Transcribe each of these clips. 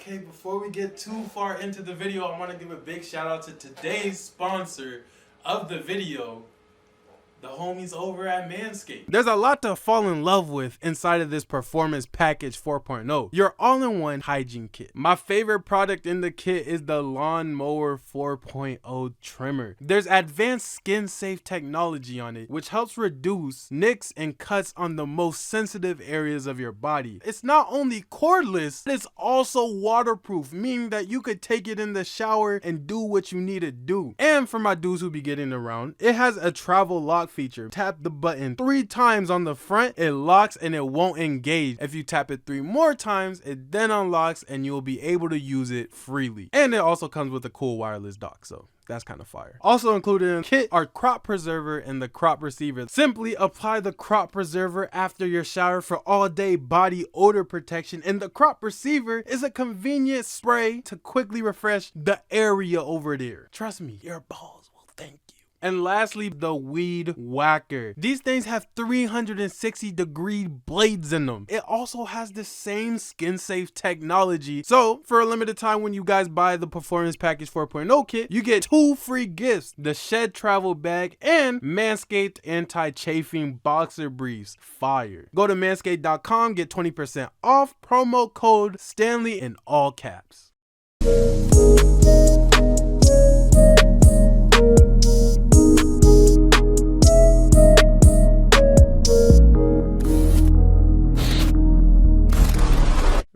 Okay, before we get too far into the video, I want to give a big shout out to today's sponsor of the video, the homies over at Manscaped. There's a lot to fall in love with inside of this Performance Package 4.0, your all-in-one hygiene kit. My favorite product in the kit is the Lawnmower 4.0 trimmer. There's advanced skin-safe technology on it, which helps reduce nicks and cuts on the most sensitive areas of your body. It's not only cordless, it's also waterproof, meaning that you could take it in the shower and do what you need to do. And for my dudes who be getting around, it has a travel lock feature. Tap the button 3 times on the front, it locks and it won't engage. If you tap it 3 more times, it then unlocks and you'll be able to use it freely. And it also comes with a cool wireless dock, so that's kind of fire. Also included in the kit are crop preserver and the crop receiver. Simply apply the crop preserver after your shower for all day body odor protection, and the crop receiver is a convenient spray to quickly refresh the area over there. Trust me, your balls will thank you. And lastly, the Weed Whacker. These things have 360-degree blades in them. It also has the same skin-safe technology. So, for a limited time when you guys buy the Performance Package 4.0 kit, you get 2 free gifts: the Shed Travel Bag and Manscaped Anti-Chafing Boxer Briefs. Fire. Go to manscaped.com, get 20% off, promo code Stanley in all caps.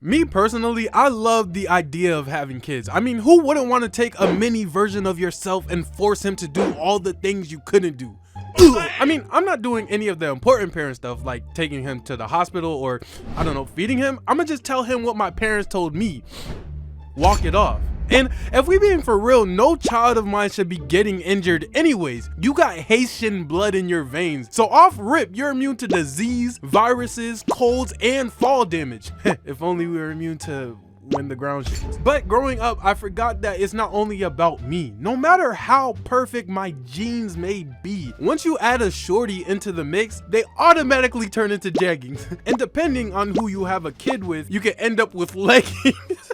Me personally, I love the idea of having kids. I mean, who wouldn't want to take a mini version of yourself and force him to do all the things you couldn't do? I mean, I'm not doing any of the important parent stuff like taking him to the hospital or, I don't know, feeding him. I'm gonna just tell him what my parents told me. Walk it off. And if we being for real, no child of mine should be getting injured anyways. You got Haitian blood in your veins. So off rip, you're immune to disease, viruses, colds, and fall damage. If only we were immune to when the ground shakes. But growing up, I forgot that it's not only about me. No matter how perfect my genes may be, once you add a shorty into the mix, they automatically turn into jeggings. And depending on who you have a kid with, you can end up with leggings.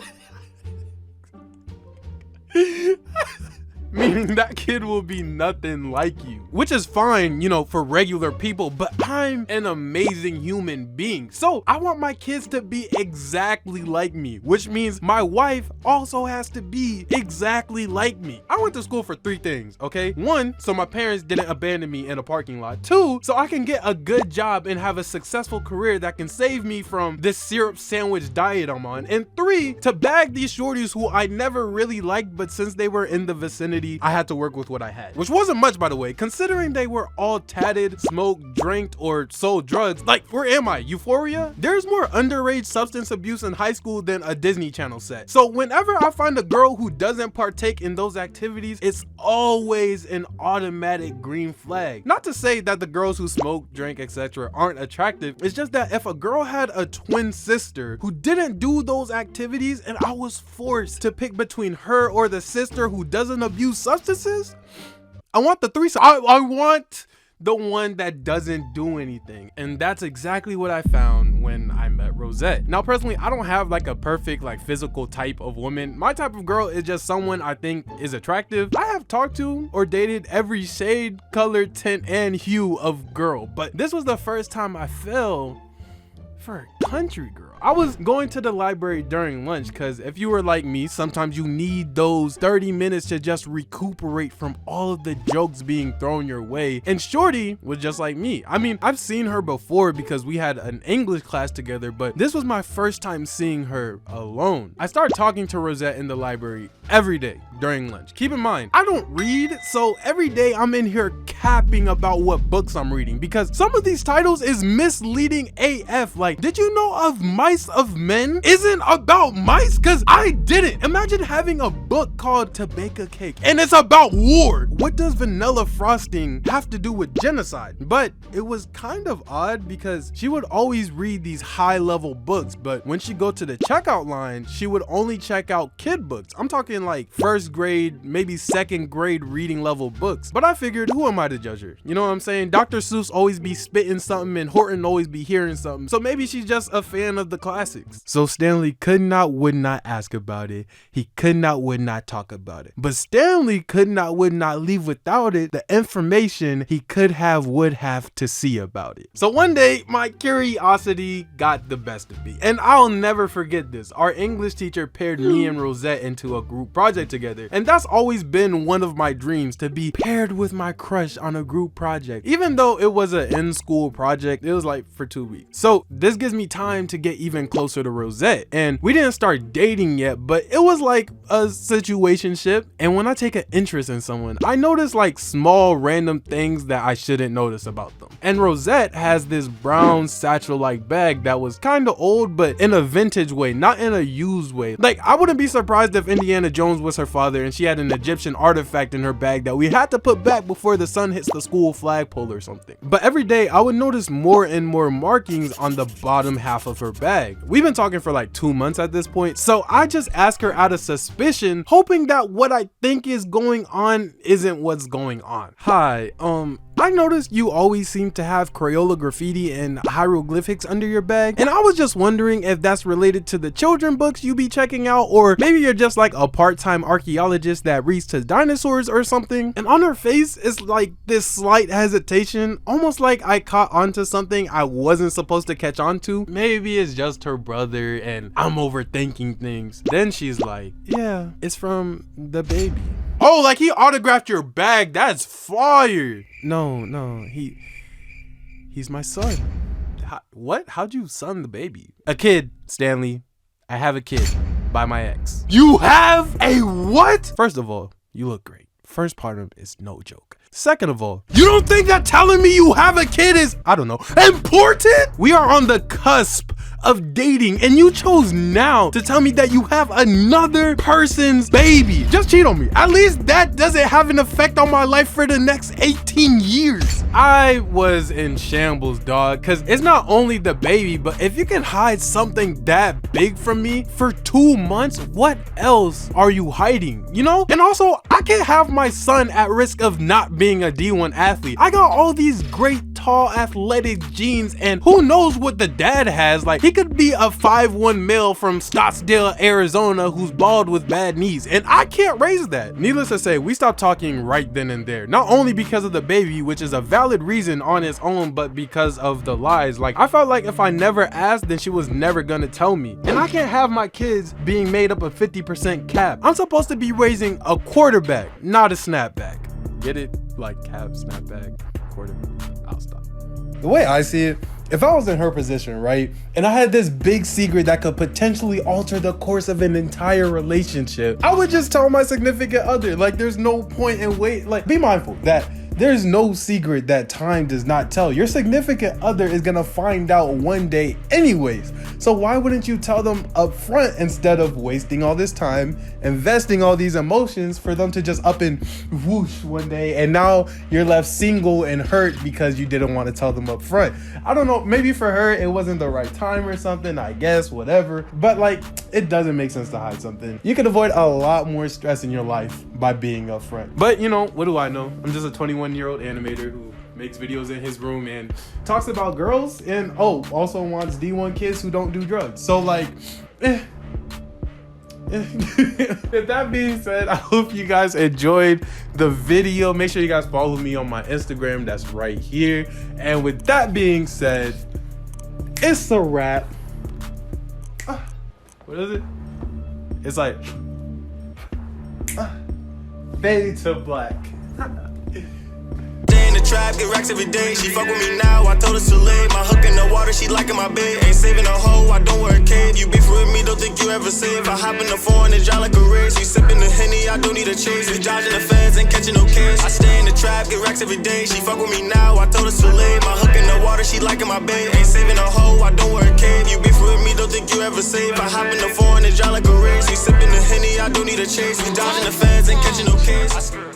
Meaning that kid will be nothing like you, which is fine, you know, for regular people, but I'm an amazing human being. So I want my kids to be exactly like me, which means my wife also has to be exactly like me. I went to school for 3 things, okay? 1, so my parents didn't abandon me in a parking lot. 2, so I can get a good job and have a successful career that can save me from this syrup sandwich diet I'm on. And 3, to bag these shorties who I never really liked, but since they were in the vicinity, I had to work with what I had, which wasn't much, by the way, considering they were all tatted, smoked, drank, or sold drugs. Like, where am I? Euphoria? There's more underage substance abuse in high school than a Disney Channel set. So whenever I find a girl who doesn't partake in those activities, it's always an automatic green flag. Not to say that the girls who smoke, drink, etc. aren't attractive. It's just that if a girl had a twin sister who didn't do those activities and I was forced to pick between her or the sister who doesn't abuse substances, I want the threesome. I want the one that doesn't do anything. And that's exactly what I found when I met Rosette. Now, personally, I don't have like a perfect like physical type of woman. My type of girl is just someone I think is attractive. I have talked to or dated every shade, color, tint, and hue of girl, but this was the first time I fell for a country girl. I was going to the library during lunch because if you were like me, sometimes you need those 30 minutes to just recuperate from all of the jokes being thrown your way. And shorty was just like me. I mean, I've seen her before because we had an English class together, but this was my first time seeing her alone. I started talking to Rosette in the library every day during lunch. Keep in mind, I don't read, so every day I'm in here capping about what books I'm reading because some of these titles is misleading AF. Like, did you know of Mice of Men isn't about mice? Because I didn't. Imagine having a book called To Bake a Cake and it's about war. What does vanilla frosting have to do with genocide? But it was kind of odd because she would always read these high-level books, but when she go to the checkout line, she would only check out kid books. I'm talking like 1st grade, maybe 2nd grade reading level books. But I figured, who am I to judge her? You know what I'm saying? Dr. Seuss always be spitting something and Horton always be hearing something. So maybe she's just a fan of the classics. So Stanley could not, would not ask about it. He could not, would not talk about it. But Stanley could not, would not leave without it the information he could have, would have to see about it. So one day, my curiosity got the best of me. And I'll never forget this. Our English teacher paired me and Rosette into a group project together. And that's always been one of my dreams, to be paired with my crush on a group project. Even though it was an in-school project, it was like for 2 weeks. So this gives me time to get even closer to Rosette. And we didn't start dating yet, but it was like a situationship. And when I take an interest in someone, I notice like small random things that I shouldn't notice about them. And Rosette has this brown satchel-like bag that was kind of old, but in a vintage way, not in a used way. Like, I wouldn't be surprised if Indiana Jones was her father and she had an Egyptian artifact in her bag that we had to put back before the sun hits the school flagpole or something. But every day I would notice more and more markings on the bottom half of her bag. We've been talking for like 2 months at this point, so I just ask her out of suspicion, hoping that what I think is going on isn't what's going on. Hi, I noticed you always seem to have Crayola graffiti and hieroglyphics under your bag, and I was just wondering if that's related to the children books you be checking out, or maybe you're just like a part-time archaeologist that reads to dinosaurs or something. And on her face is like this slight hesitation, almost like I caught onto something I wasn't supposed to catch on to. Maybe it's just her brother and I'm overthinking things. Then she's like, yeah, it's from the baby. Oh, like he autographed your bag? That's fire. No, he's my son. What? How'd you son the baby? A kid, Stanley. I have a kid by my ex. You have a what? First of all, you look great. First part of it is no joke. Second of all, you don't think that telling me you have a kid is, I don't know, important? We are on the cusp of dating and you chose now to tell me that you have another person's baby. Just cheat on me. At least that doesn't have an effect on my life for the next 18 years. I was in shambles, dog, because it's not only the baby, but if you can hide something that big from me for 2 months, what else are you hiding, you know? And also, I can't have my son at risk of not being a D1 athlete. I got all these great tall athletic genes, and who knows what the dad has. Like, he could be a 5'1" male from Scottsdale, Arizona who's bald with bad knees, and I can't raise that. Needless to say, we stopped talking right then and there, not only because of the baby, which is a valid reason on its own, but because of the lies. Like, I felt like if I never asked, then she was never gonna tell me. And I can't have my kids being made up of 50% cap. I'm supposed to be raising a quarterback, not a snapback. Get it? Like cap, snapback, quarterback. I'll stop. The way I see it, if I was in her position, right, and I had this big secret that could potentially alter the course of an entire relationship, I would just tell my significant other. Like, there's no point in wait. Like, be mindful that there's no secret that time does not tell. Your significant other is gonna find out one day anyways. So why wouldn't you tell them up front instead of wasting all this time, investing all these emotions for them to just up and whoosh one day, and now you're left single and hurt because you didn't want to tell them up front. I don't know, maybe for her it wasn't the right time or something, I guess, whatever. But like, it doesn't make sense to hide something. You can avoid a lot more stress in your life by being upfront. But you know, what do I know? I'm just a 21-year-old animator who makes videos in his room and talks about girls, and also wants D1 kids who don't do drugs. So like, with that being said, I hope you guys enjoyed the video. Make sure you guys follow me on my Instagram, that's right here. And with that being said, it's a wrap. What is it? It's like fade to black. In the trap, get racks every day. She fuck with me now, I told her to lay. My hook in the water, she liking my bed. Ain't saving a hoe, I don't wear a cave. You beef with me, don't think you ever save. I hop in the phone and drive like a race. You sipping the Henny, I don't need a chase. We dodging the feds, ain't catching no cash. I stay in the trap, get racks every day. She fuck with me now, I told her to lay. My hook in the water, she liking my bed. Ain't saving a hoe, I don't wear a cave. You beef with me, don't think you ever save. I hop in the phone and drive like a race. You sipping the Henny, I don't need a chase. We dodging the feds, ain't catching no cash.